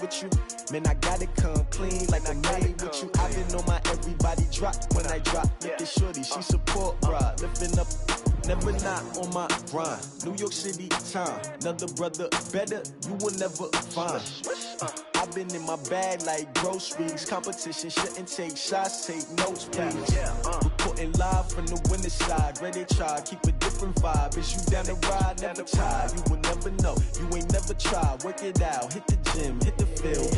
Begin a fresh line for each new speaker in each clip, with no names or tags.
with you. Man, I gotta come clean like I'm made with you. I've been on my everybody drop when I drop. Look at shorty, she support ride. Lifting up, never not on my grind. New York City time, another brother better, you will never find. I've been in my bag like groceries. Competition shouldn't take shots, take notes, please. Reporting live from the winning side. Ready to try, keep a different vibe. Is you down the ride, never tired. You will never know, you ain't never tried. Work it out, hit the gym, hit the field.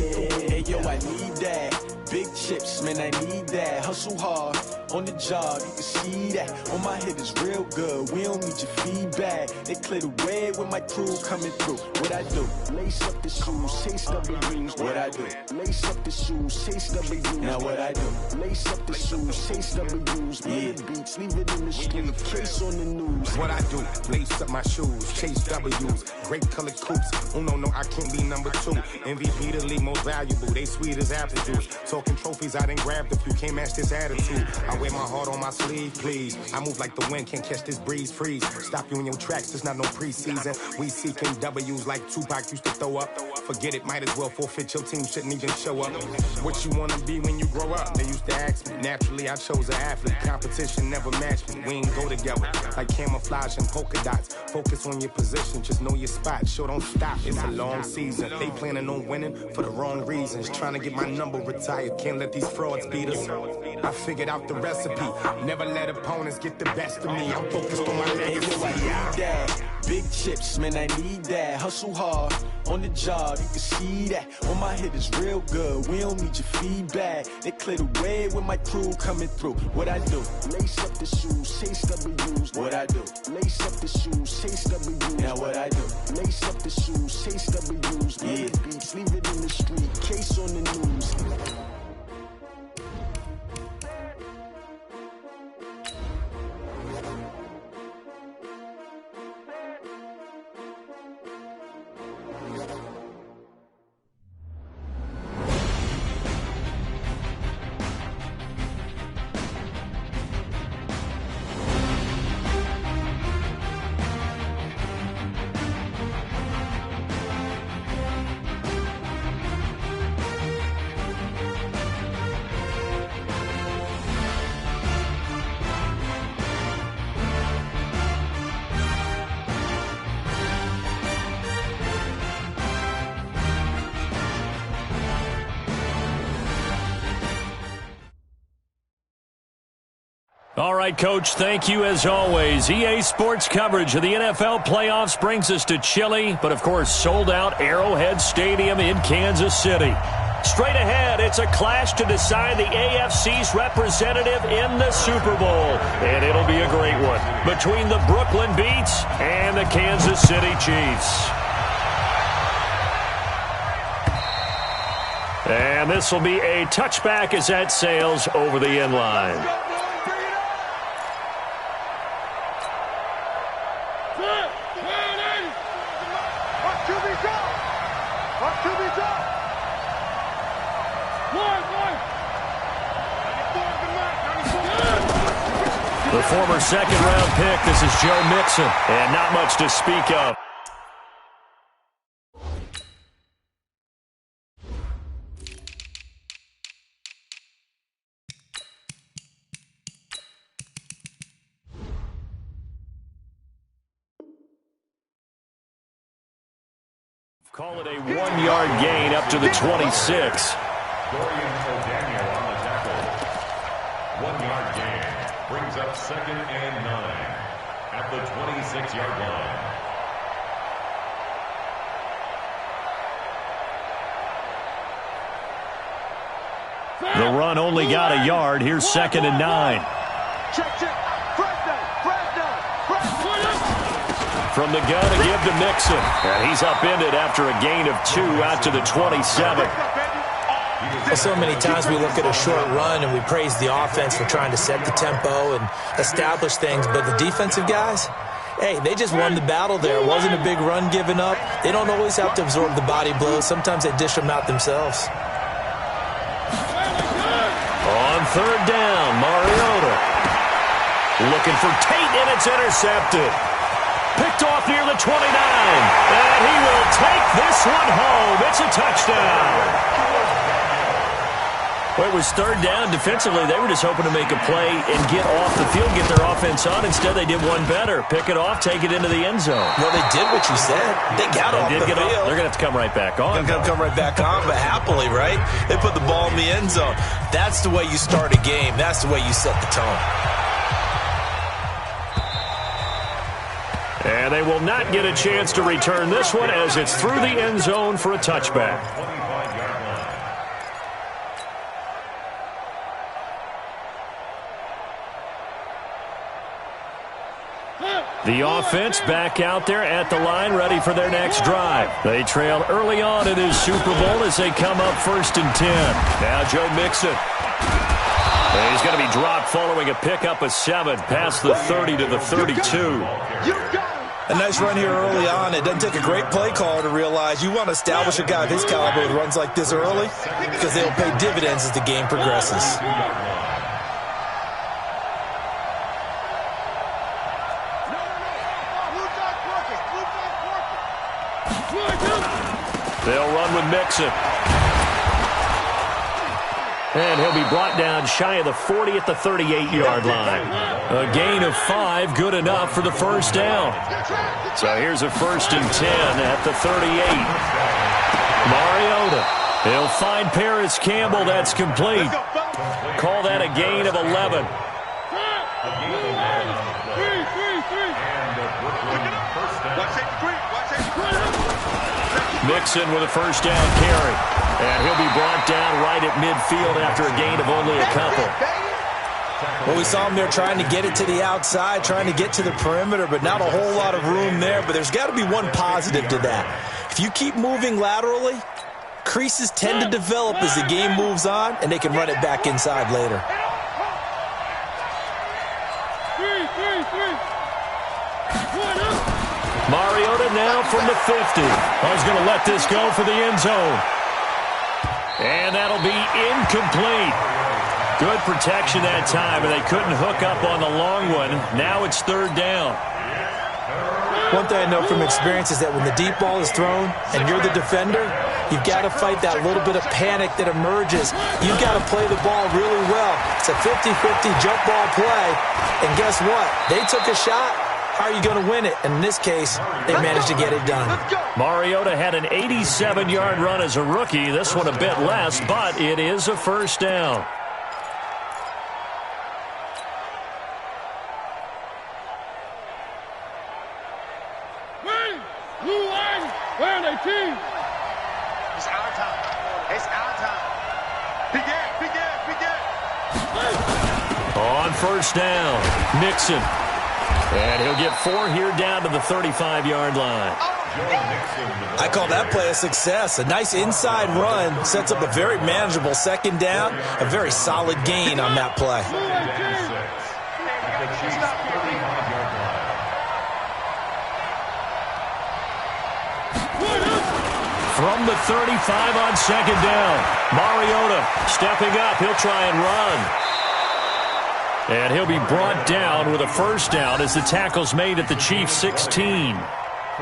Hey, yo, I need that. Big chips, man, I need that. Hustle hard, on the job, you can see that. On my hit is real good, we don't need your feedback. They clear the way with my crew coming through. What I do? Lace up the shoes, chase W's. What I do? Lace up the shoes, chase W's. Now what I do? Lace up the shoes, chase W's. Yeah, beats, leave it in the street, case on the news.
What I do? Lace up my shoes, chase W's. Great colored coops. Oh no, I can't be number 2. MVP the league most valuable. They sweet as apple juice. Talking trophies, I done grabbed a few. Can't match this attitude. I wear my heart on my sleeve, please. I move like the wind, can't catch this breeze. Freeze. Stop you in your tracks. There's not no preseason. We seeking W's like Tupac used to throw up. Forget it, might as well forfeit. Your team shouldn't even show up. What you wanna be when you grow up? They used to ask me. Naturally, I chose an athlete. Competition never matched me. We ain't go together like camouflage and polka dots. Focus on your position, just know your spot. Sure, don't stop. It's a long season. They planning on winning for the wrong reasons. Trying to get my number retired. Can't let these frauds beat us. I figured out the recipe. Never let opponents get the best of me. I'm focused on my legacy.
I need that. Big chips, man, I need that. Hustle hard, on the job, you can see that. On my hit is real good, we don't need your feedback. They clear the way with my crew coming through. What I do? Lace up the shoes, chase W's. What I do? Lace up the shoes, chase W's. Now what I do? Lace up the shoes, chase W's. Yeah, beats, leave it in the street, case on the news.
All right, Coach, thank you as always. EA Sports coverage of the NFL playoffs brings us to chilly, but of course sold-out Arrowhead Stadium in Kansas City. Straight ahead, it's a clash to decide the AFC's representative in the Super Bowl, and it'll be a great one between the Brooklyn Beats and the Kansas City Chiefs. And this will be a touchback as that sails over the end line. The former second-round pick, this is Joe Mixon, and not much to speak of. Call it a one-yard gain up to the 26.
One-yard gain brings up 2nd and 9 at the 26-yard line.
The run only got a yard. Here's 2nd and 9. From the gun, a give to Mixon. And he's upended after a gain of 2 out to the 27.
Well, so many times we look at a short run and we praise the offense for trying to set the tempo and establish things, but the defensive guys, hey, they just won the battle there. It wasn't a big run given up. They don't always have to absorb the body blows. Sometimes they dish them out themselves.
On 3rd down, Mariota looking for Tate, and it's intercepted. Picked off near the 29, and he will take this this one home. It's a touchdown. Well, it was third down. Defensively, they were just hoping to make a play and get off the field, get their offense on. Instead, they did one better. Pick it off, take it into the end zone.
Well, they did what you said. They got off the field.
They're going to have to come right back on.
They're going to come right back on, but happily, right? They put the ball in the end zone. That's the way you start a game. That's the way you set the tone.
And they will not get a chance to return this one as it's through the end zone for a touchback. The offense back out there at the line, ready for their next drive. They trail early on in this Super Bowl as they come up 1st and 10. Now Joe Mixon. He's going to be dropped following a pickup of 7 past the 30 to the 32.
A nice run here early on. It doesn't take a great play caller to realize you want to establish a guy of his caliber with runs like this early because they'll pay dividends as the game progresses.
They'll run with Mixon. And he'll be brought down shy of the 40 at the 38-yard line. A gain of 5, good enough for the first down. So here's a 1st and 10 at the 38. Mariota. He'll find Paris Campbell. That's complete. Call that a gain of 11. Mixon with a first down carry. And he'll be brought down right at midfield after a gain of only a couple.
Well, we saw him there trying to get it to the outside, trying to get to the perimeter, but not a whole lot of room there. But there's got to be one positive to that. If you keep moving laterally, creases tend to develop as the game moves on, and they can run it back inside later.
Mariota now from the 50. I was going to let this go for the end zone. And that'll be incomplete. Good protection that time, and they couldn't hook up on the long one. Now it's 3rd down.
One thing I know from experience is that when the deep ball is thrown and you're the defender, you've got to fight that little bit of panic that emerges. You've got to play the ball really well. It's a 50-50 jump ball play. And guess what? They took a shot. How are you going to win it? And in this case, they managed to get it done.
Mariota had an 87-yard run as a rookie. This one a bit less, but it is a first down.
It's our time. It's our time. Begin.
On first down, Mixon. And he'll get 4 here down to the 35-yard line.
I call that play a success. A nice inside run sets up a very manageable 2nd down. A very solid gain on that play.
From the 35 on 2nd down, Mariota stepping up. He'll try and run. And he'll be brought down with a first down as the tackle's made at the Chiefs' 16.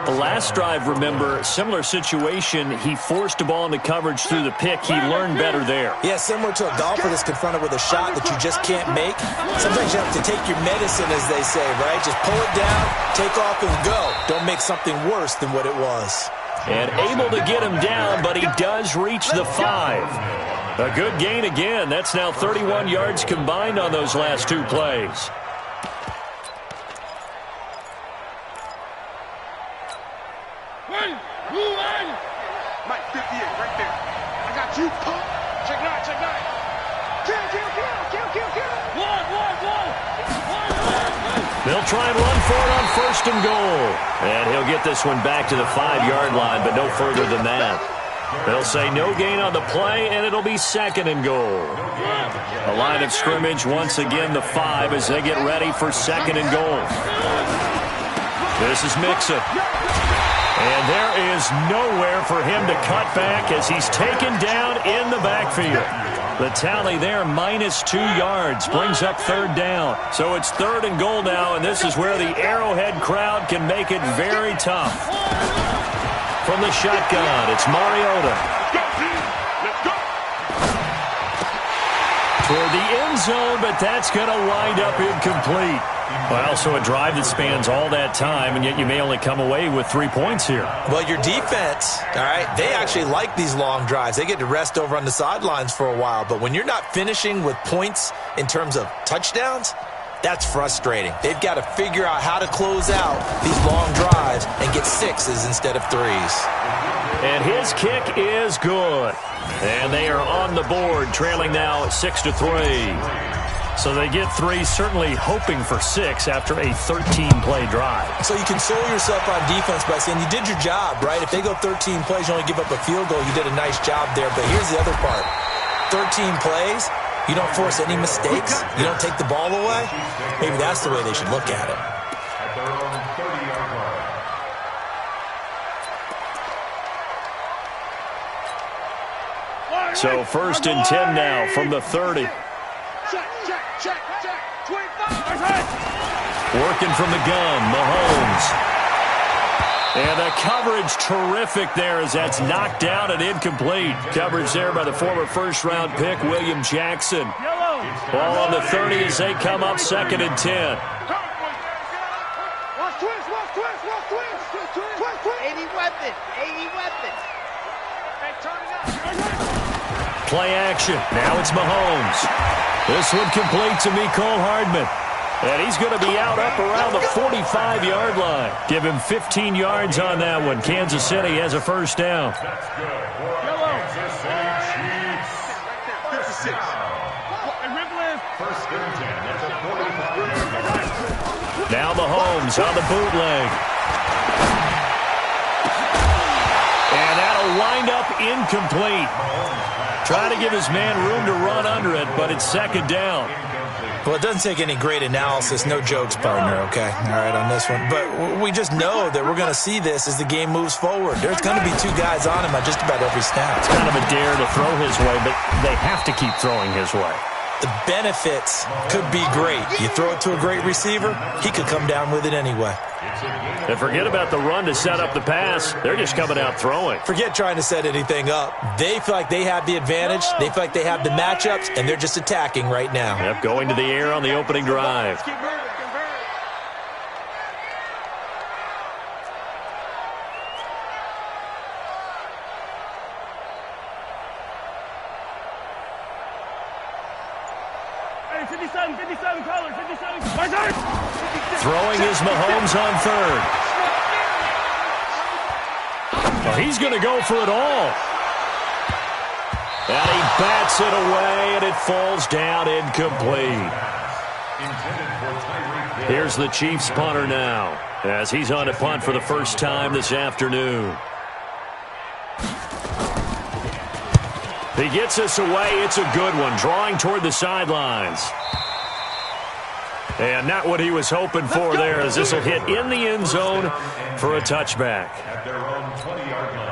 The last drive, remember, similar situation. He forced a ball into coverage through the pick. He learned better there.
Yeah, similar to a golfer that's confronted with a shot that you just can't make. Sometimes you have to take your medicine, as they say, right? Just pull it down, take off, and go. Don't make something worse than what it was.
And able to get him down, but he does reach the 5. A good gain again. That's now 31 yards combined on those last 2 plays.
Mike, 58, right there. I got you, pump. Check it out. Kill.
They'll try and run for it on 1st and goal. And he'll get this one back to the 5-yard line, but no further than that. They'll say no gain on the play, and it'll be 2nd and goal. A line of scrimmage, once again, the 5 as they get ready for 2nd and goal. This is Mixon. And there is nowhere for him to cut back as he's taken down in the backfield. The tally there, -2 yards, brings up 3rd down. So it's 3rd and goal now, and this is where the Arrowhead crowd can make it very tough. from the shotgun. It's Mariota.
Let's go.
Toward the end zone, but that's going to wind up incomplete. Well, so a drive that spans all that time, and yet you may only come away with 3 points here.
Well, your defense, all right, they actually like these long drives. They get to rest over on the sidelines for a while. But when you're not finishing with points in terms of touchdowns, that's frustrating. They've got to figure out how to close out these long drives and get 6s instead of 3s.
And his kick is good. And they are on the board, trailing now 6-3. So they get 3, certainly hoping for 6 after a 13-play drive.
So you console yourself on defense by saying you did your job, right? If they go 13 plays, you only give up a field goal, you did a nice job there. But here's the other part. 13 plays, you don't force any mistakes, you don't take the ball away. Maybe that's the way they should look at it.
At their own 30-yard line.
So 1st and 10 now from the 30.
Check. 25.
Working from the gun, Mahomes. And the coverage terrific there as that's knocked down and incomplete. Coverage there by the former first-round pick, William Jackson. Ball on the 30 as they come up 2nd and 10.
Watch twist. 80 weapon. Hey, turn it up.
Play action. Now it's Mahomes. This one complete to Mecole Hardman. And he's going to be out up around the 45-yard line. Give him 15 yards on that one. Kansas City has a first down.
That's good for Kansas City Chiefs. First down. 1st and 10 at the 45-yard line.
Now Mahomes on the bootleg. And that'll wind up incomplete. Trying to give his man room to run under it, but it's 2nd down.
Well, it doesn't take any great analysis. No jokes, partner, okay? All right, on this one. But we just know that we're going to see this as the game moves forward. There's going to be 2 guys on him at just about every snap.
It's kind of a dare to throw his way, but they have to keep throwing his way.
The benefits could be great. You throw it to a great receiver, he could come down with it anyway.
And forget about the run to set up the pass. They're just coming out throwing.
Forget trying to set anything up. They feel like they have the advantage. They feel like they have the matchups, and they're just attacking right now.
Yep, going to the air on the opening drive. Throwing is Mahomes on 3rd. Oh, he's going to go for it all. And he bats it away, and it falls down incomplete. Here's the Chiefs punter now, as he's on a punt for the first time this afternoon. He gets us away. It's a good one, drawing toward the sidelines. And not what he was hoping for there, as this will hit in the end zone for a touchback.
At their own 20-yard line.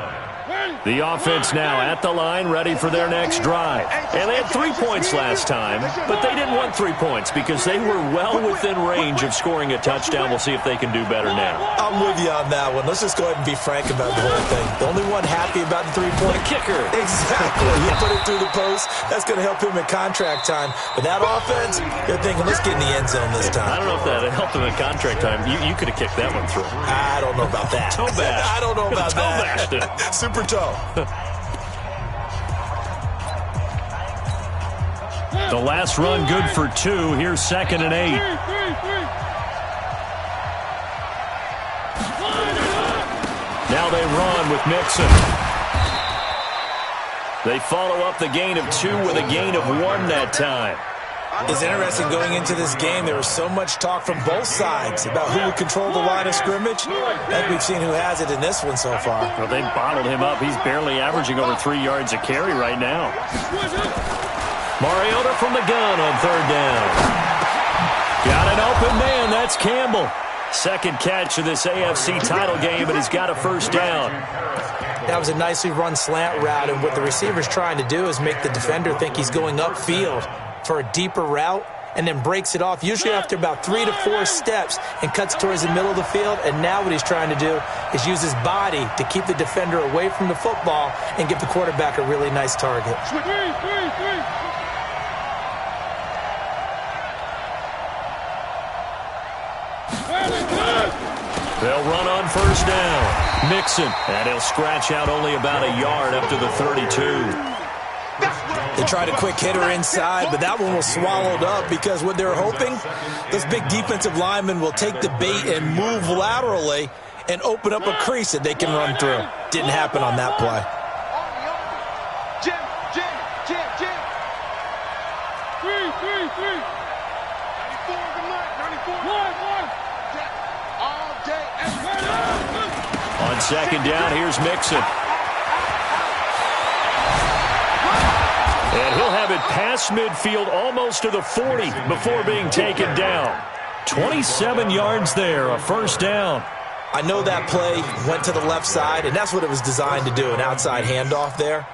The offense now at the line, ready for their next drive. And they had 3 points last time, but they didn't want 3 points because they were well within range of scoring a touchdown. We'll see if they can do better now.
I'm with you on that one. Let's just go ahead and be frank about the whole thing. The only one happy about the 3-point
kicker.
Exactly. You put it through the post. That's going to help him in contract time. But that offense, they're thinking, let's get in the end zone this time.
I don't know if that helped him in contract time. You could have kicked that one through.
I don't know about that.
Toe bash.
I don't know about
toe
that.
Bashed it.
Super toe.
The last run good for 2. Here's 2nd and 8. Now they run with Mixon. They follow up the gain of 2 with a gain of 1 that time.
It's interesting going into this game. There was so much talk from both sides about who would control the line of scrimmage. And we've seen who has it in this one so far.
Well, they bottled him up. He's barely averaging over 3 yards a carry right now. Mariota from the gun on 3rd down. Got an open man. That's Campbell. Second catch of this AFC title game, and he's got a first down.
That was a nicely run slant route, and what the receiver's trying to do is make the defender think he's going upfield for a deeper route, and then breaks it off, usually after about 3 to 4 steps, and cuts towards the middle of the field. And now what he's trying to do is use his body to keep the defender away from the football and give the quarterback a really nice target.
They'll run on first down. Mixon, and he'll scratch out only about a yard up to the 32.
They tried a quick hitter inside, but that one was swallowed up because what they're hoping, those big defensive linemen will take the bait and move laterally and open up a crease that they can run through. Didn't happen on that play.
Jim. 94.
On second down, here's Mixon. And he'll have it past midfield almost to the 40 before being taken down. 27 yards there, a first down.
I know that play went to the left side, and that's what it was designed to do, an outside handoff there.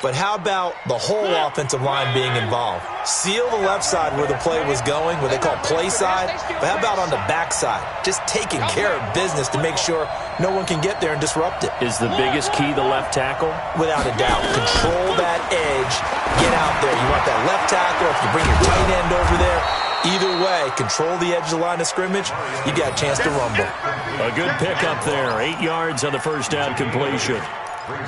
But how about the whole offensive line being involved? Seal the left side where the play was going, what they call play side. But how about on the back side? Just taking care of business to make sure no one can get there and disrupt it.
Is the biggest key the left tackle?
Without a doubt. Control that edge. Get out there. You want that left tackle. If you bring your tight end over there, either way, control the edge of the line of scrimmage, you got a chance to rumble.
A good pickup there. 8 yards on the first down completion.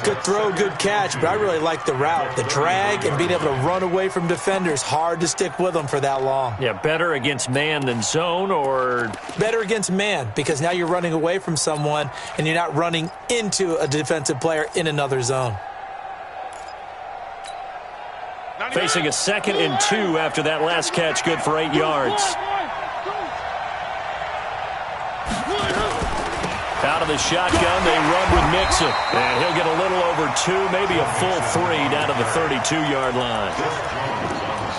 Good throw, good catch, but I really like the route. The drag and being able to run away from defenders, hard to stick with them for that long.
Yeah, better against man than zone, or?
Better against man, because now you're running away from someone and you're not running into a defensive player in another zone.
Facing a 2nd and 2 after that last catch, good for 8 yards. Out of the shotgun, they run with Mixon. And he'll get a little over 2, maybe a full 3 down to the 32-yard line.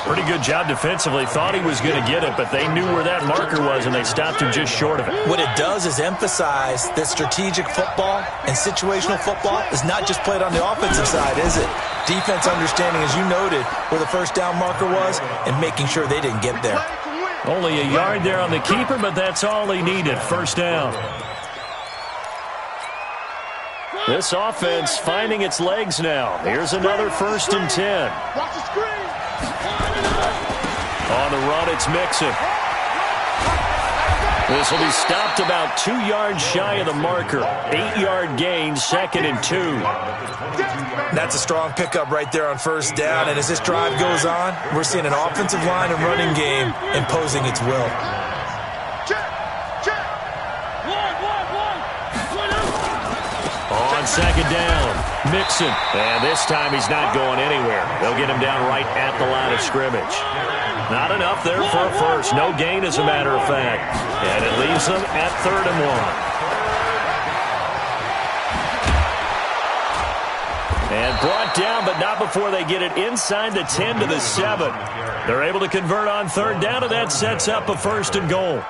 Pretty good job defensively. Thought he was going to get it, but they knew where that marker was, and they stopped him just short of it.
What it does is emphasize that strategic football and situational football is not just played on the offensive side, is it? Defense understanding, as you noted, where the first down marker was and making sure they didn't get there.
Only a yard there on the keeper, but that's all he needed. First down. This offense finding its legs now. Here's another 1st and 10.
Watch the screen.
On the run, it's Mixon. This will be stopped about 2 yards shy of the marker. 8-yard gain, 2nd and 2.
That's a strong pickup right there on first down. And as this drive goes on, we're seeing an offensive line and running game imposing its will.
On second down, Mixon. And this time he's not going anywhere. They'll get him down right at the line of scrimmage. Not enough there for a first. No gain, as a matter of fact. And it leaves them at 3rd and 1. And brought down, but not before they get it inside the 10 to the 7. They're able to convert on 3rd down, and that sets up a 1st and goal.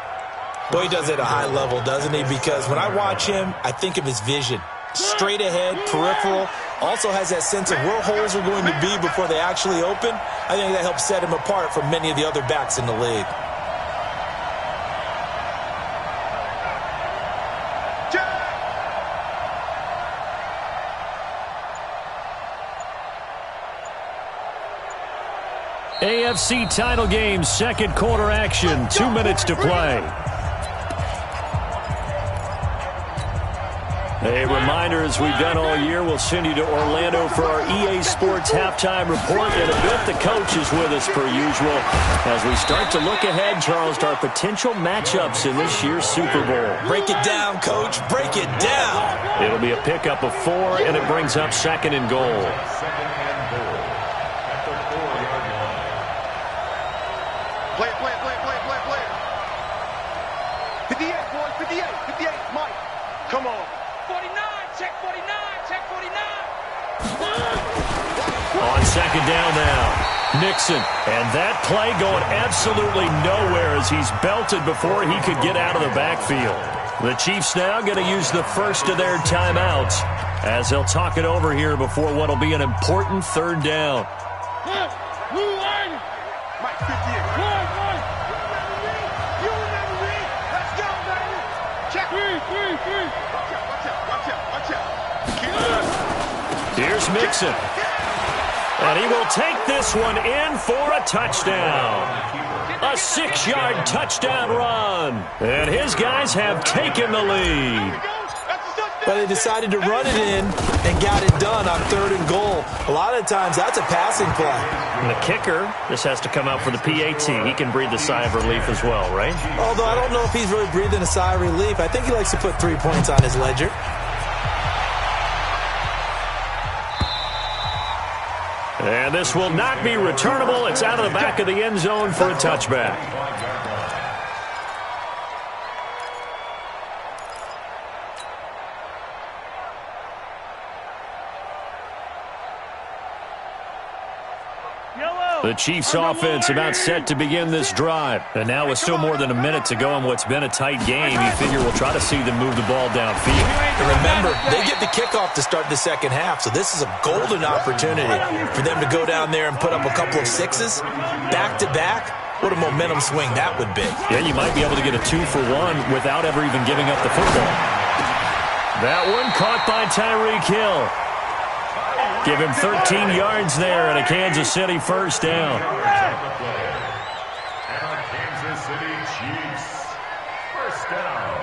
Boy, he does it at a high level, doesn't he? Because when I watch him, I think of his vision. Straight ahead, peripheral, also has that sense of where holes are going to be before they actually open. I think that helps set him apart from many of the other backs in the league.
AFC title game, 2nd quarter action, 2 minutes to play. A reminder, as we've done all year, we'll send you to Orlando for our EA Sports halftime report. In a bit, the coach is with us per usual as we start to look ahead, Charles, to our potential matchups in this year's Super Bowl.
Break it down, Coach. Break it down.
It'll be a pickup of 4, and it brings up 2nd and goal.
Play it. 58, boys, 58, Mike. Come on.
49, check 49.
On second down now, Nixon. And that play going absolutely nowhere as he's belted before he could get out of the backfield. The Chiefs now going to use the first of their timeouts as they'll talk it over here before what will be an important 3rd down.
Mike, 58.
Here's Mixon. And he will take this one in for a touchdown. A 6-yard touchdown run. And his guys have taken the lead.
But they decided to run it in and got it done on 3rd and goal. A lot of times that's a passing play.
And the kicker, this has to come out for the PAT. He can breathe a sigh of relief as well, right?
Although I don't know if he's really breathing a sigh of relief. I think he likes to put 3 points on his ledger.
And this will not be returnable. It's out of the back of the end zone for a touchback. The Chiefs offense about set to begin this drive. And now with still more than a minute to go in what's been a tight game, you figure we'll try to see them move the ball downfield.
And remember, they get the kickoff to start the second half, so this is a golden opportunity for them to go down there and put up a couple of sixes back-to-back. What a momentum swing that would be.
Yeah, you might be able to get a 2-for-1 without ever even giving up the football. That one caught by Tyreek Hill. Give him 13 yards there and a Kansas City first down.
And the Kansas City Chiefs, first down.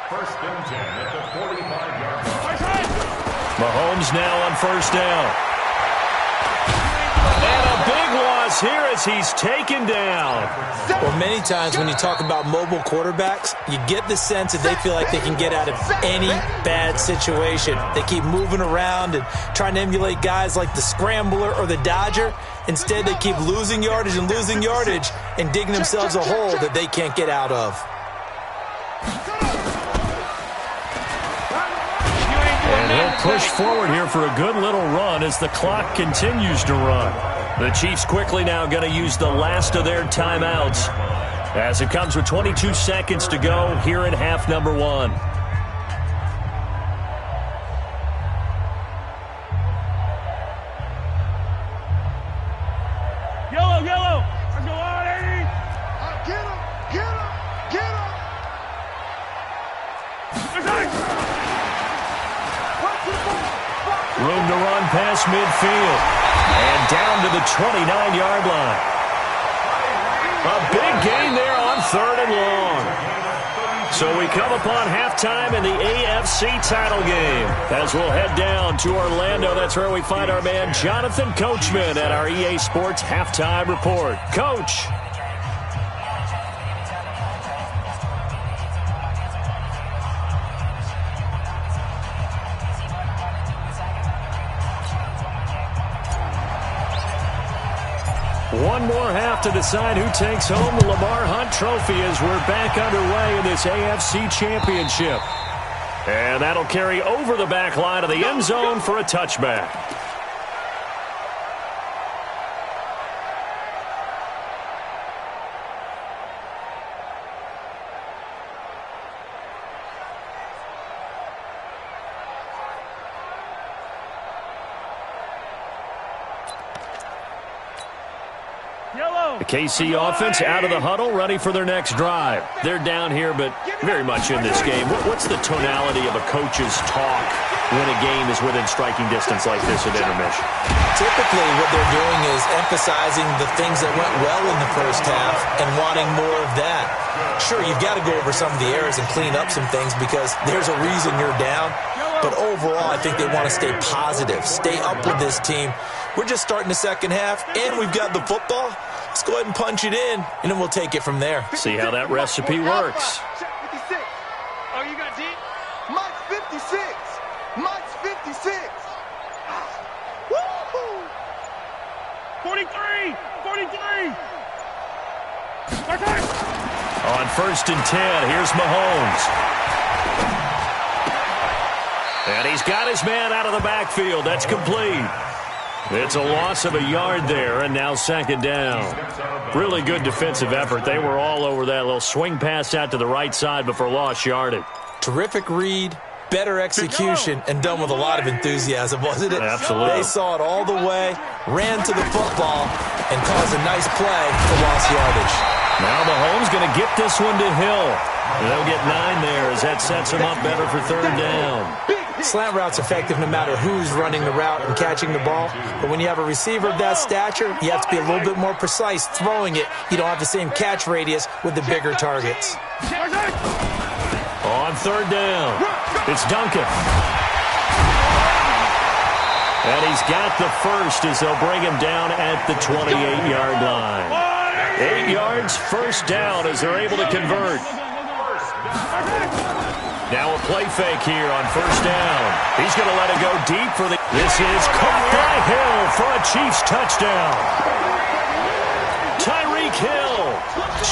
1st and 10 at the 45-yard line.
Mahomes now on first down. And a big loss here as he's taken down.
Well, many times when you talk about mobile quarterbacks, you get the sense that they feel like they can get out of any bad situation. They keep moving around and trying to emulate guys like the Scrambler or the Dodger. Instead, they keep losing yardage and digging themselves a hole that they can't get out of.
And he'll push forward here for a good little run as the clock continues to run. The Chiefs quickly now going to use the last of their timeouts as it comes with 22 seconds to go here in half number 1.
Yellow. Let's go on, 80. Get him.
Room to run past midfield. And down to the 29-yard line. A big gain there on 3rd and long. So we come upon halftime in the AFC title game. As we'll head down to Orlando, that's where we find our man Jonathan Coachman at our EA Sports Halftime Report. Coach. One more half to decide who takes home the Lamar Hunt Trophy as we're back underway in this AFC Championship. And that'll carry over the back line of the end zone for a touchback. The KC offense out of the huddle, ready for their next drive. They're down here, but very much in this game. What's the tonality of a coach's talk when a game is within striking distance like this at intermission?
Typically, what they're doing is emphasizing the things that went well in the first half and wanting more of that. Sure, you've got to go over some of the errors and clean up some things because there's a reason you're down. But overall, I think they want to stay positive, stay up with this team. We're just starting the second half, and we've got the football. Let's go ahead and punch it in, and then we'll take it from there.
See how that recipe works.
Check 56. Oh, you got D? Mike's 56. Mike's 56. Woo-hoo.
43.
On 1st and 10, here's Mahomes. And he's got his man out of the backfield. That's complete. It's a loss of a yard there, and now 2nd down. Really good defensive effort. They were all over that little swing pass out to the right side before lost yardage.
Terrific read, better execution, and done with a lot of enthusiasm, wasn't it?
Absolutely.
They saw it all the way, ran to the football, and caused a nice play for lost yardage.
Now Mahomes going to get this one to Hill. They'll get 9 there as that sets him up better for 3rd down.
Slant route's effective no matter who's running the route and catching the ball. But when you have a receiver of that stature, you have to be a little bit more precise throwing it. You don't have the same catch radius with the bigger targets.
On third down, it's Duncan. And he's got the first as they'll bring him down at the 28-yard line. 8 yards, first down as they're able to convert. Now a play fake here on first down. He's going to let it go deep for the... This is caught by Hill for a Chiefs touchdown. Tyreek Hill,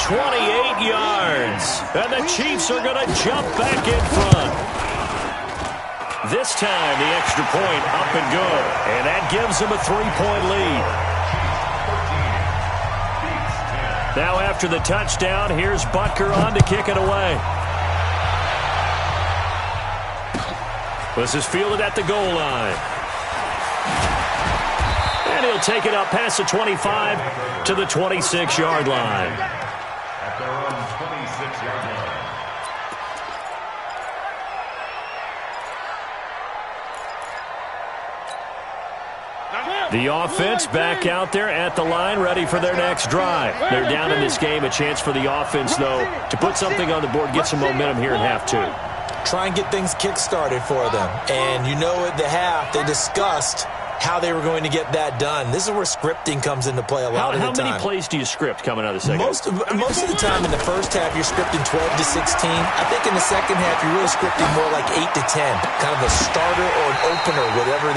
28 yards. And the Chiefs are going to jump back in front. This time the extra point up and good. And that gives them a 3-point lead. Now after the touchdown, here's Butker on to kick it away. This is fielded at the goal line. And he'll take it up past the 25 to the 26-yard line.
At their own 26-yard line.
The offense back out there at the line, ready for their next drive. They're down in this game. A chance for the offense, though, to put something on the board, get some momentum here in half two.
Try and get things kick-started for them. And you know at the half, they discussed how they were going to get that done. This is where scripting comes into play a lot of the time.
How many plays do you script coming out of the second?
Most of the time in the first half, you're scripting 12 to 16. I think in the second half, you're really scripting more like 8 to 10. Kind of a starter or an opener, whatever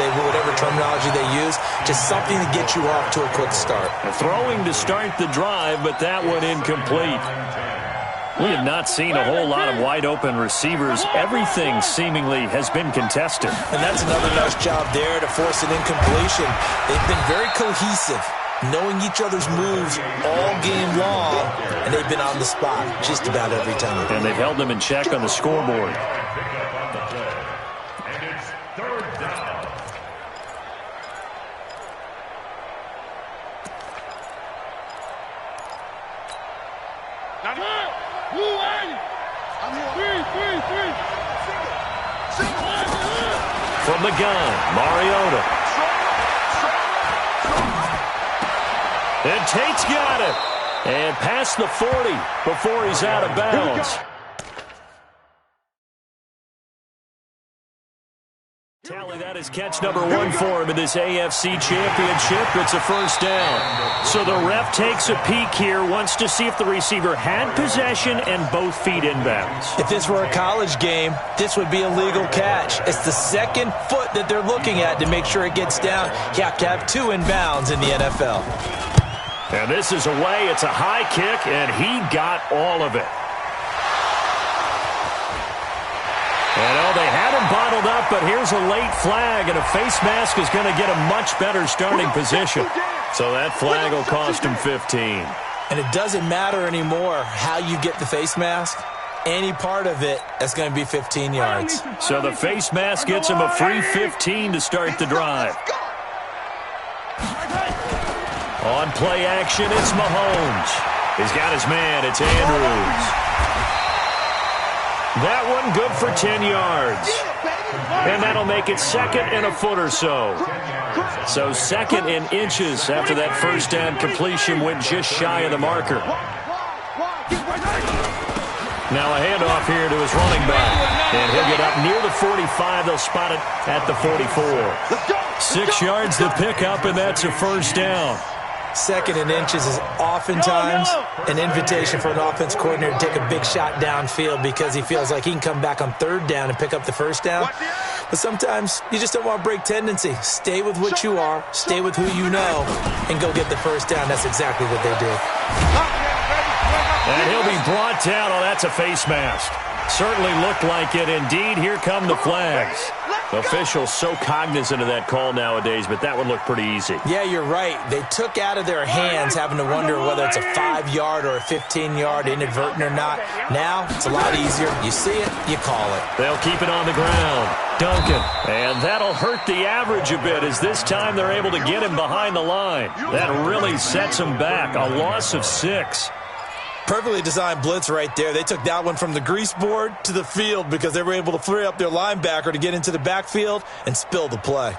terminology they use. Just something to get you off to a quick start.
Throwing to start the drive, but that one incomplete. We have not seen a whole lot of wide-open receivers. Everything seemingly has been contested.
And that's another nice job there to force an incompletion. They've been very cohesive, knowing each other's moves all game long, and they've been on the spot just about every time.
And they've held them in check on the scoreboard.
And it's third down.
From the gun, Mariota. And Tate's got it. And past the 40 before he's out of bounds. Tally, that is catch number 1 for him in this AFC Championship. It's a first down. So the ref takes a peek here, wants to see if the receiver had possession and both feet inbounds.
If this were a college game, this would be a legal catch. It's the second foot that they're looking at to make sure it gets down. You have to have 2 inbounds in the NFL.
And this is away. It's a high kick, and he got all of it. And they had him bottled up, but here's a late flag, and a face mask is going to get a much better starting position. So that flag will cost him 15.
And it doesn't matter anymore how you get the face mask. Any part of it, that's going to be 15 yards.
So the face mask gets him a free 15 to start the drive. On play action, it's Mahomes. He's got his man. It's Andrews. That one good for 10 yards. And that'll make it second and a foot or so. So second in inches after that first down completion went just shy of the marker. Now a handoff here to his running back. And he'll get up near the 45. They'll spot it at the 44. 6 yards to pick up, and that's a first down.
Second in inches is oftentimes an invitation for an offense coordinator to take a big shot downfield because he feels like he can come back on third down and pick up the first down. But sometimes you just don't want to break tendency. Stay with what you are, stay with who you know, and go get the first down. That's exactly what they did.
And he'll be brought down. Oh, that's a face mask. Certainly looked like it. Indeed, here come the flags. Officials so cognizant of that call nowadays, but that one looked pretty easy.
Yeah, you're right. They took out of their hands having to wonder whether it's a 5-yard or a 15-yard, inadvertent or not. Now, it's a lot easier. You see it, you call it.
They'll keep it on the ground. Duncan. And that'll hurt the average a bit as this time they're able to get him behind the line. That really sets him back. A loss of 6.
Perfectly designed blitz right there. They took that one from the grease board to the field because they were able to free up their linebacker to get into the backfield and spill the play.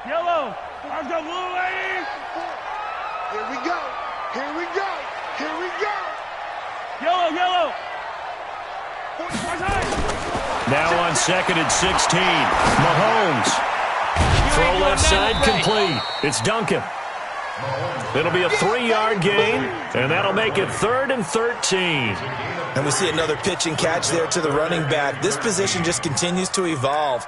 Yellow. Let's go, blue lady.
Here we go. Here we go. Here we go.
Yellow, yellow.
Now on 2nd and 16. Mahomes. Throw left side complete. It's Duncan. It'll be a 3-yard gain, and that'll make it 3rd and 13.
And we see another pitch and catch there to the running back. This position just continues to evolve.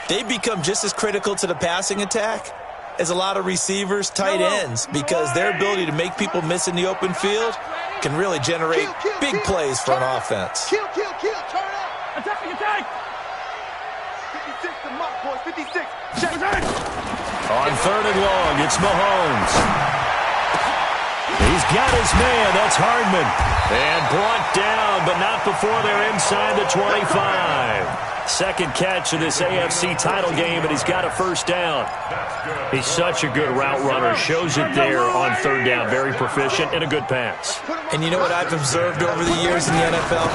They become just as critical to the passing attack as a lot of receivers, tight ends, because their ability to make people miss in the open field can really generate big plays for an offense.
Kill, kill, kill. Turn up.
Attack, attack.
56 to mark, boys. 56.
On 3rd and long, it's Mahomes. He's got his man. That's Hardman. And brought down, but not before they're inside the 25. Second catch of this AFC title game, and he's got a first down. He's such a good route runner. Shows it there on 3rd down. Very proficient and a good pass.
And you know what I've observed over the years in the NFL?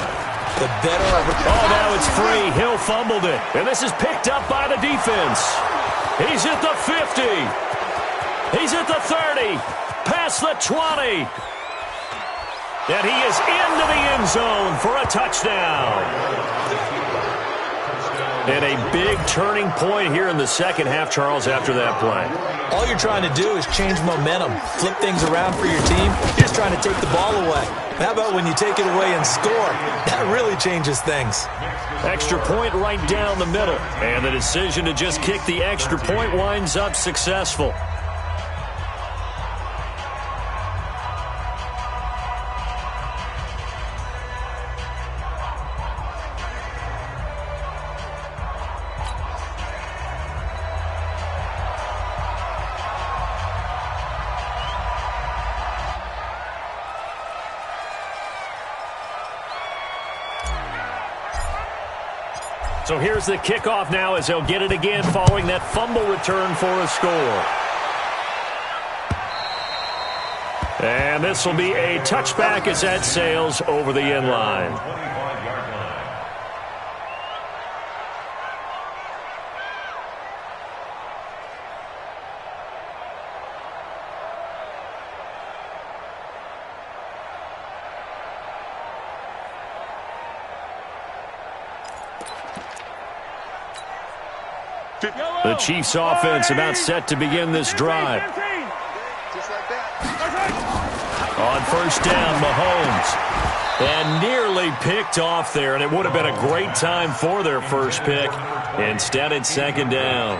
The better...
Oh, now it's free. Hill fumbled it. And this is picked up by the defense. He's at the 50. He's at the 30. Past the 20. And he is into the end zone for a touchdown. And a big turning point here in the second half, Charles, after that play.
All you're trying to do is change momentum, flip things around for your team. You're just trying to take the ball away. How about when you take it away and score? That really changes things.
Extra point right down the middle. And the decision to just kick the extra point winds up successful. So here's the kickoff now as they'll get it again following that fumble return for a score. And this will be a touchback as that sails over the end line. The Chiefs offense about set to begin this drive. On 1st down, Mahomes. And nearly picked off there, and it would have been a great time for their first pick. Instead, it's 2nd down.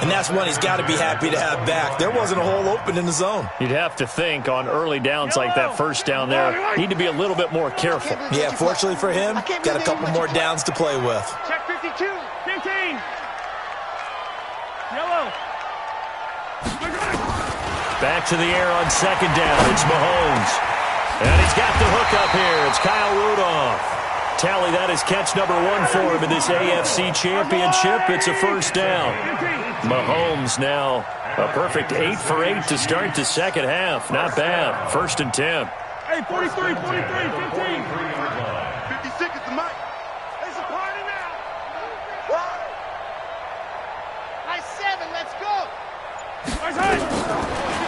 And that's one he's got to be happy to have back. There wasn't a hole open in the zone.
You'd have to think on early downs like that 1st down there, need to be a little bit more careful.
Yeah, fortunately for him, got a couple more downs to play with.
Check 52, 15. Yellow.
Back to the air on 2nd down. It's Mahomes. And he's got the hook up here. It's Kyle Rudolph. Tally, that is catch number 1 for him in this AFC Championship. It's a 1st down. Mahomes now a perfect 8 for 8 to start the second half. Not bad. 1st and 10.
Hey, 43, 15.
56 is the mic.
It's a party now. High 7, let's go.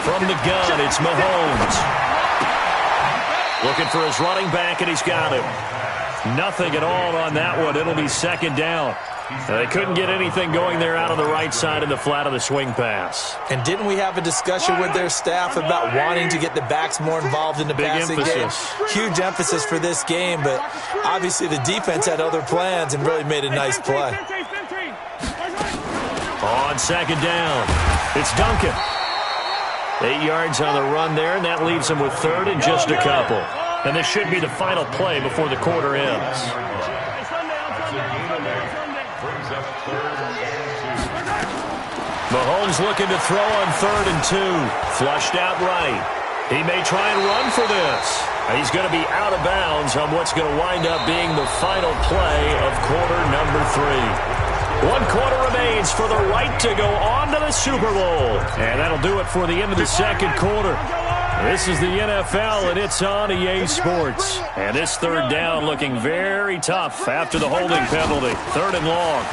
From the gun, it's Mahomes. Looking for his running back, and he's got him. Nothing at all on that one. It'll be 2nd down. They couldn't get anything going there out of the right side of the flat of the swing pass.
And didn't we have a discussion with their staff about wanting to get the backs more involved in the passing game? Huge emphasis for this game, but obviously the defense had other plans and really made a nice play.
On 2nd down, it's Duncan. 8 yards on the run there, and that leaves him with 3rd and just a couple. And this should be the final play before the quarter ends. Mahomes looking to throw on 3rd and 2. Flushed out right. He may try and run for this. He's going to be out of bounds on what's going to wind up being the final play of quarter number 3. 1 quarter remains for the right to go on to the Super Bowl. And that'll do it for the end of the second quarter. This is the NFL, and it's on EA Sports. And this third down looking very tough after the holding penalty. 3rd and long.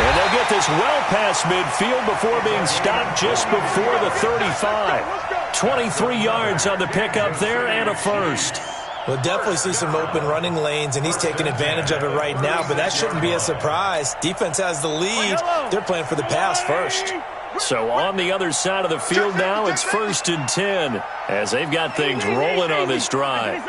And they'll get this well past midfield before being stopped just before the 35. 23 yards on the pickup there and a first.
We'll definitely see some open running lanes, and he's taking advantage of it right now, but that shouldn't be a surprise. Defense has the lead. They're playing for the pass first.
So on the other side of the field now, it's 1st and 10 as they've got things rolling on this drive.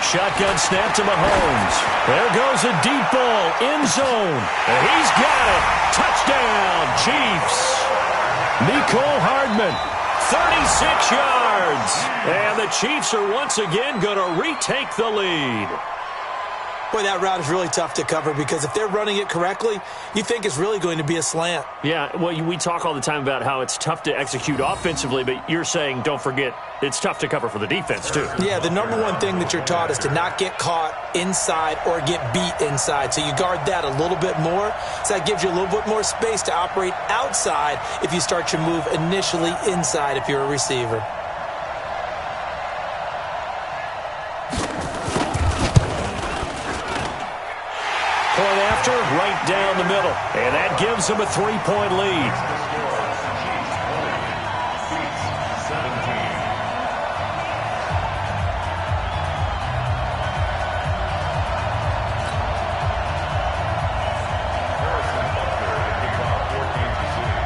Shotgun snap to Mahomes. There goes a deep ball, end zone. And he's got it. Touchdown, Chiefs. Mecole Hardman, 36 yards. And the Chiefs are once again going to retake the lead.
Boy, that route is really tough to cover because if they're running it correctly, you think it's really going to be a slant.
Yeah, well, we talk all the time about how it's tough to execute offensively, but you're saying, don't forget, it's tough to cover for the defense, too.
Yeah, the number one thing that you're taught is to not get caught inside or get beat inside. So you guard that a little bit more. So that gives you a little bit more space to operate outside if you start your move initially inside if you're a receiver.
Point after, right down the middle. And that gives them a 3-point lead.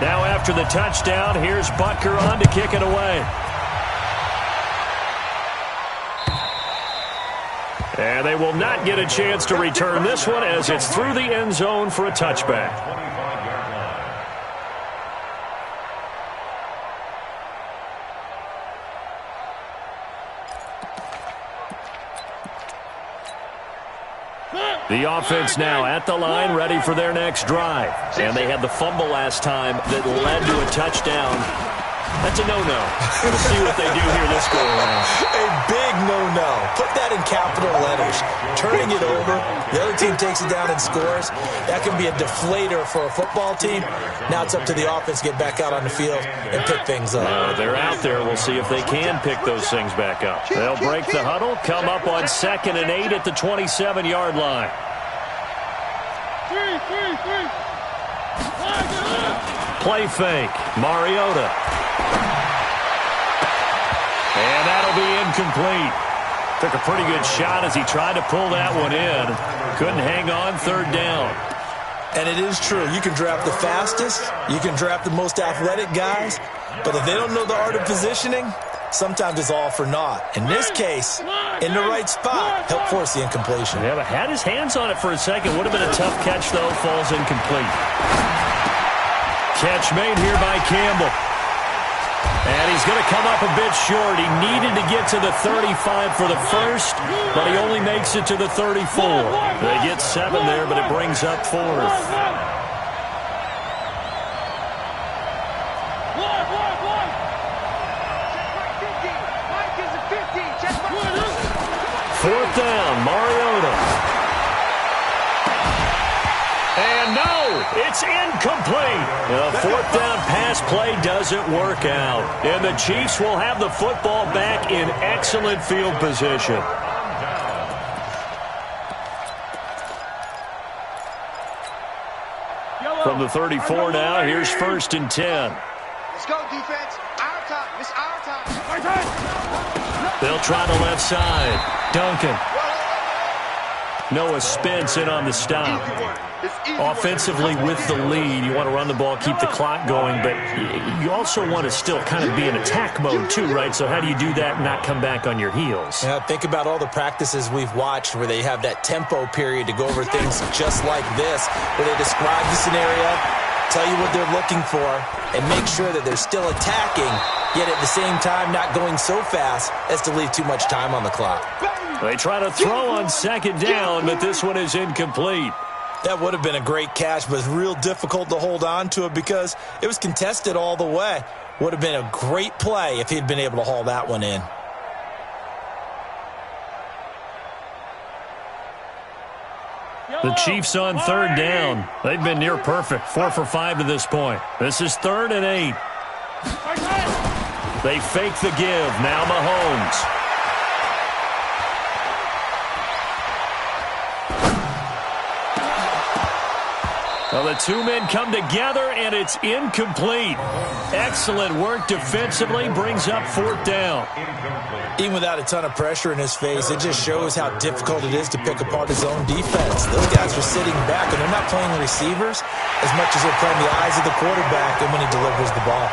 Now after the touchdown, here's Butker on to kick it away. And they will not get a chance to return this one as it's through the end zone for a touchback. The offense now at the line, ready for their next drive. And they had the fumble last time that led to a touchdown. That's a no-no. We'll see what they do here this go around.
A big no-no. Put that in capital letters. Turning it over, the other team takes it down and scores. That can be a deflator for a football team. Now it's up to the offense to get back out on the field and pick things up.
They're out there. We'll see if they can pick those things back up. They'll break the huddle, come up on 2nd and 8 at the 27-yard line. Play fake. Mariota. And that'll be incomplete. Took a pretty good shot as he tried to pull that one in. Couldn't hang on, 3rd down.
And it is true. You can draft the fastest. You can draft the most athletic guys. But if they don't know the art of positioning, sometimes it's all for naught. In this case, in the right spot, helped force the incompletion.
Yeah, but had his hands on it for a second. Would have been a tough catch, though. Falls incomplete. Catch made here by Campbell. And he's going to come up a bit short. He needed to get to the 35 for the first, but he only makes it to the 34. They get 7 there, but it brings up 4th. Fourth down, Mariota. And no, it's incomplete. The 4th down pass play doesn't work out. And the Chiefs will have the football back in excellent field position. From the 34 now, here's 1st and 10.
Let's go, defense. Our time. It's our time.
They'll try the left side. Duncan. Noah Spence in on the stop. Offensively with the lead, you want to run the ball, keep the clock going, but you also want to still kind of be in attack mode too, right? So how do you do that and not come back on your heels?
Yeah, think about all the practices we've watched where they have that tempo period to go over things just like this, where they describe the scenario, tell you what they're looking for, and make sure that they're still attacking, yet at the same time not going so fast as to leave too much time on the clock.
They try to throw on 2nd down, but this one is incomplete.
That would have been a great catch, but it's real difficult to hold on to it because it was contested all the way. Would have been a great play if he'd been able to haul that one in.
The Chiefs on third down. They've been near perfect, 4 for 5 to this point. This is 3rd and 8. They fake the give. Now Mahomes. Well, the two men come together, and it's incomplete. Excellent work defensively, brings up 4th down.
Even without a ton of pressure in his face, it just shows how difficult it is to pick apart his own defense. Those guys are sitting back, and they're not playing receivers as much as they're playing the eyes of the quarterback and when he delivers the ball.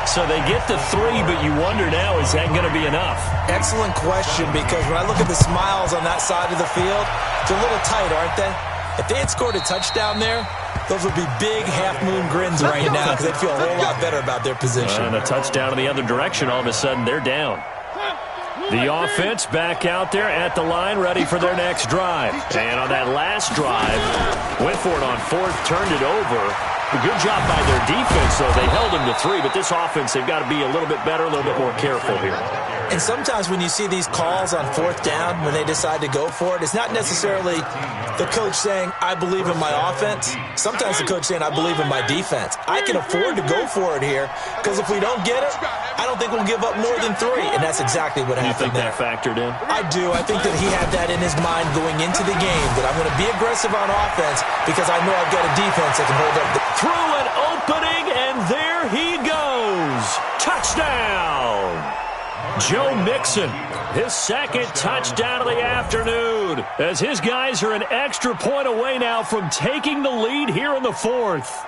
So they get to 3, but you wonder now, is that going to be enough?
Excellent question, because when I look at the smiles on that side of the field, they're a little tight, aren't they? If they had scored a touchdown there, those would be big half-moon grins right now because they'd feel a whole lot better about their position.
And a touchdown in the other direction, all of a sudden they're down. The offense back out there at the line, ready for their next drive. And on that last drive, went for it on 4th, turned it over. A good job by their defense, though. They held them to 3, but this offense, they've got to be a little bit better, a little bit more careful here.
And sometimes when you see these calls on 4th down, when they decide to go for it, it's not necessarily the coach saying, I believe in my offense. Sometimes the coach saying, I believe in my defense. I can afford to go for it here because if we don't get it, I don't think we'll give up more than 3. And that's exactly what happened there.
You think that factored in?
I do. I think that he had that in his mind going into the game, that I'm going to be aggressive on offense because I know I've got a defense that can hold up.
Through an opening, and there he goes. Touchdown! Joe Mixon, his 2nd touchdown of the afternoon, as his guys are an extra point away now from taking the lead here in the 4th.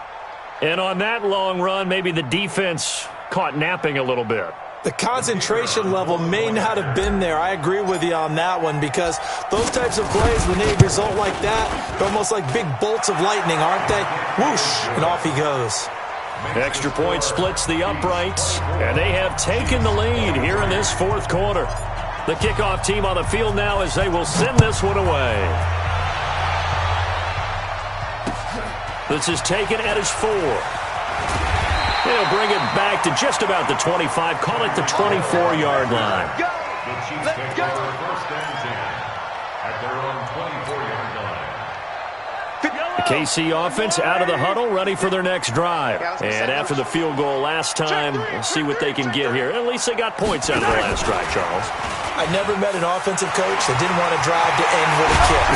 And on that long run, maybe the defense caught napping a little bit.
The concentration level may not have been there. I agree with you on that one because those types of plays, when they result like that, they're almost like big bolts of lightning, aren't they? Whoosh, and off he goes.
Extra point splits the uprights, and they have taken the lead here in this 4th quarter. The kickoff team on the field now as they will send this one away. This is taken at his 4. They'll bring it back to just about the 25, call it the 24-yard line.
The Chiefs take over 1st and 10 at their own 24-yard line.
The KC offense out of the huddle, ready for their next drive. And after the field goal last time, we'll see what they can get here. At least they got points out of the last drive, Charles.
I never met an offensive coach that didn't want to drive to end with a kick.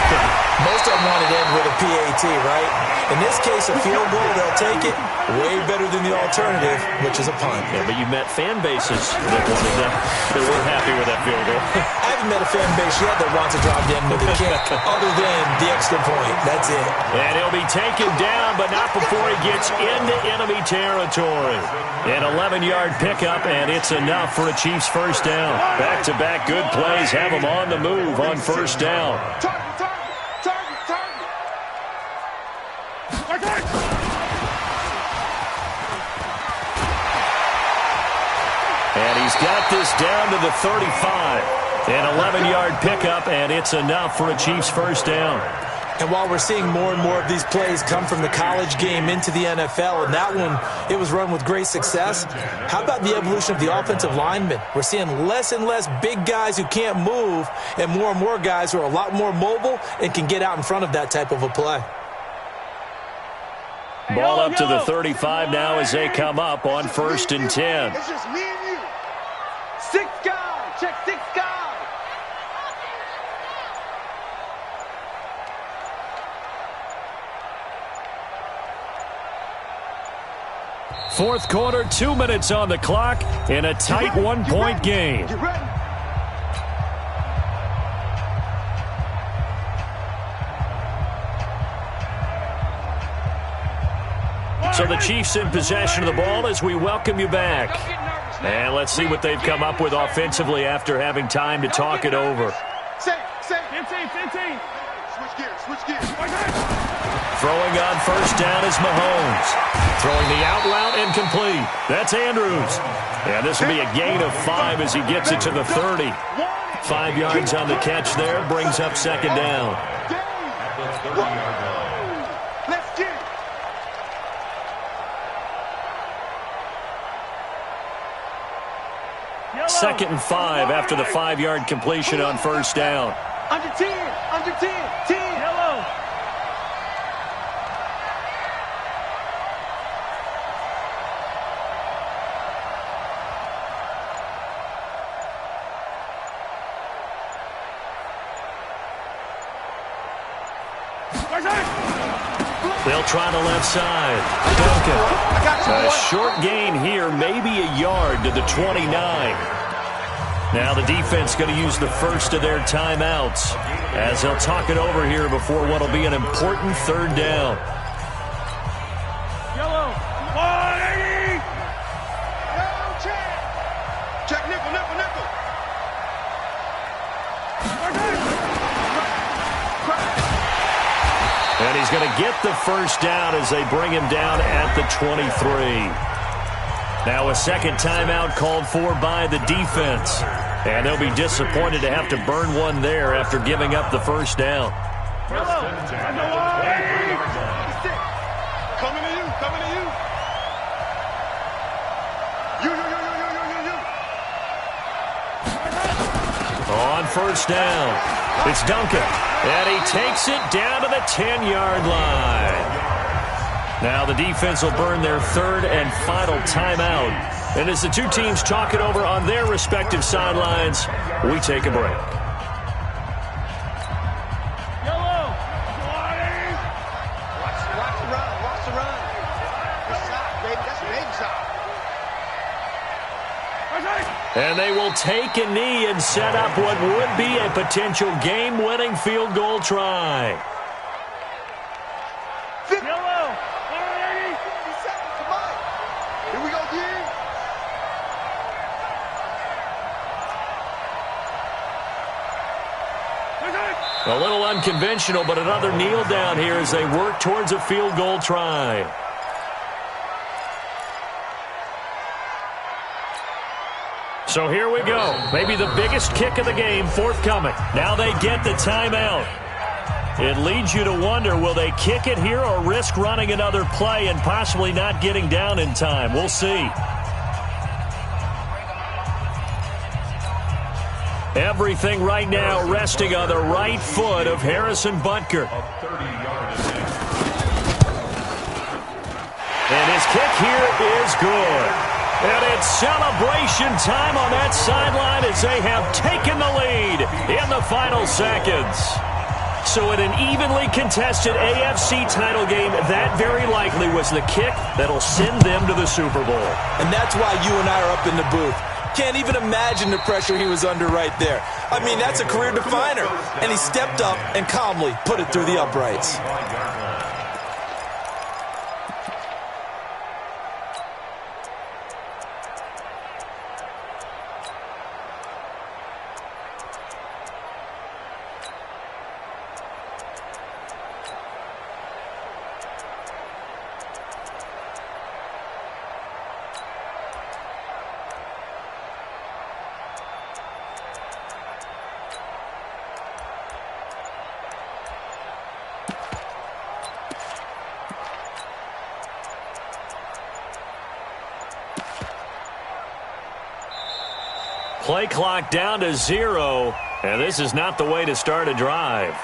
Most of them wanted to end with a PAT, right? In this case, a field goal, they'll take it. Way better than the alternative, which is a punt.
Yeah, but you met fan bases that weren't happy with that field goal.
I haven't met a fan base yet that wants to drive to end with a kick, other than the extra point. That's it.
And he'll be taken down, but not before he gets into enemy territory. An 11-yard pickup, and it's enough for a Chiefs 1st down. Back-to-back good plays have them on the move on 1st down. And he's got this down to the 35. An 11-yard pickup, and it's enough for a Chiefs 1st down.
And while we're seeing more and more of these plays come from the college game into the NFL, and that one, it was run with great success, how about the evolution of the offensive linemen? We're seeing less and less big guys who can't move and more guys who are a lot more mobile and can get out in front of that type of a play.
Ball up to the 35 now as they come up on 1st and 10.
It's just me and you. 6 guys. Check 6 guys.
Fourth quarter, 2 minutes on the clock in a tight 1-point game.
You ready?
So the Chiefs in possession of the ball as we welcome you back. And let's see what they've come up with offensively after having time to talk it over.
Say, 15. Switch gears.
Throwing on 1st down is Mahomes. Throwing the out route incomplete. That's Andrews. And this will be a gain of 5 as he gets it to the 30. 5 yards on the catch there, brings up 2nd down.
Let's get it.
Second and 5 after the 5-yard completion on 1st down.
Under 10. 10. Yellow.
They'll try the left side. Duncan. A short gain here, maybe a yard to the 29. Now the defense going to use the first of their timeouts as they'll talk it over here before what will be an important third down.
Yellow. 180.
Yellow check. Check nickel, nickel, nickel.
And he's going to get the first down as they bring him down at the 23. Now a second timeout called for by the defense. And they'll be disappointed to have to burn one there after giving up the first down.
Coming to you, coming to you.
On first down, it's Duncan. And he takes it down to the 10-yard line. Now the defense will burn their third and final timeout. And as the two teams talk it over on their respective sidelines, we take a break.
Yellow. 20.
Watch the run, watch the run. It's shot, baby, that's a baby shot.
And they will take a knee and set up what would be a potential game-winning field goal try.
Yellow. 180.
50 seconds, come on. Here we go, again.
A little unconventional, but another kneel down here as they work towards a field goal try. So here we go. Maybe the biggest kick of the game forthcoming. Now they get the timeout. It leads you to wonder, will they kick it here or risk running another play and possibly not getting down in time? We'll see. Everything right now resting on the right foot of Harrison Butker. And his kick here is good. And it's celebration time on that sideline as they have taken the lead in the final seconds. So in an evenly contested AFC title game, that very likely was the kick that'll send them to the Super Bowl.
And that's why you and I are up in the booth. Can't even imagine the pressure he was under right there. I mean, that's a career definer. And he stepped up and calmly put it through the uprights.
Play clock down to 0, and this is not the way to start a drive.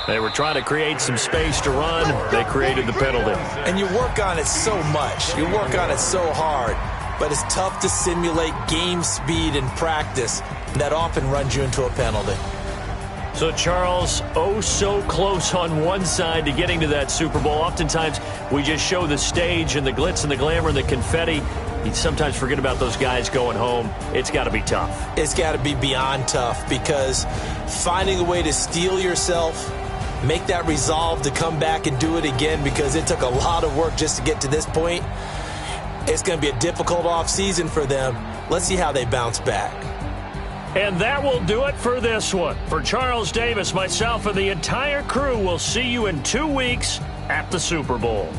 They were trying to create some space to run. They created the penalty.
And you work on it so much. You work on it so hard. But it's tough to simulate game speed in practice. That often runs you into a penalty.
So, Charles, oh so close on one side to getting to that Super Bowl. Oftentimes, we just show the stage and the glitz and the glamour and the confetti. You sometimes forget about those guys going home. It's got to be tough.
It's got to be beyond tough because finding a way to steel yourself, make that resolve to come back and do it again because it took a lot of work just to get to this point. It's going to be a difficult offseason for them. Let's see how they bounce back.
And that will do it for this one. For Charles Davis, myself, and the entire crew, we'll see you in 2 weeks at the Super Bowl.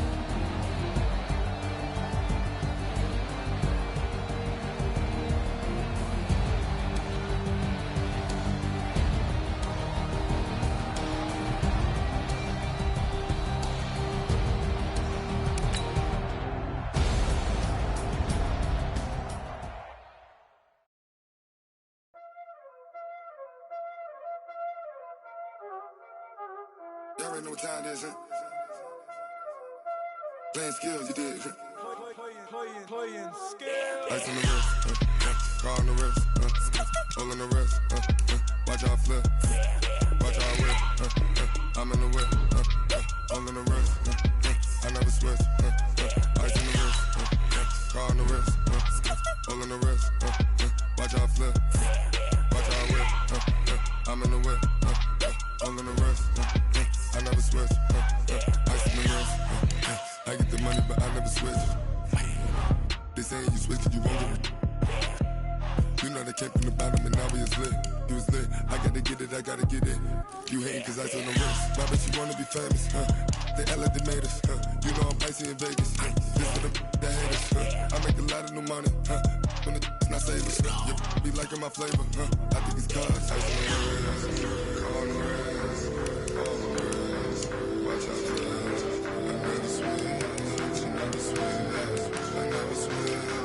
Y'all already know what time it is, huh? Playing skills, you did.
playing skill.
Ice on the wrist, car on the wrist, all on the wrist, watch how I flip, watch how I whip, I'm in the whip, all on the wrist, I never switch, ice on the wrist, car on the wrist, all on the wrist, watch how I flip, watch how I whip, I'm in the whip, all on the wrist, I never switch, ice on the wrist, I get the money but I never switch. They saying you switch and you won't get it. You know they came from the bottom and now we is lit. You was lit, I gotta get it, I gotta get it. You hating cause ice on the wrist. Why bet you wanna be famous, They act like they made us, You know I'm icy in Vegas, This for the that hate us, I make a lot of new money, When it's not savers, You be liking my flavor, I think it's cause ice on the wrist, on the wrist, on the wrist. Watch out for this, I never switch, I never switch, I never switch.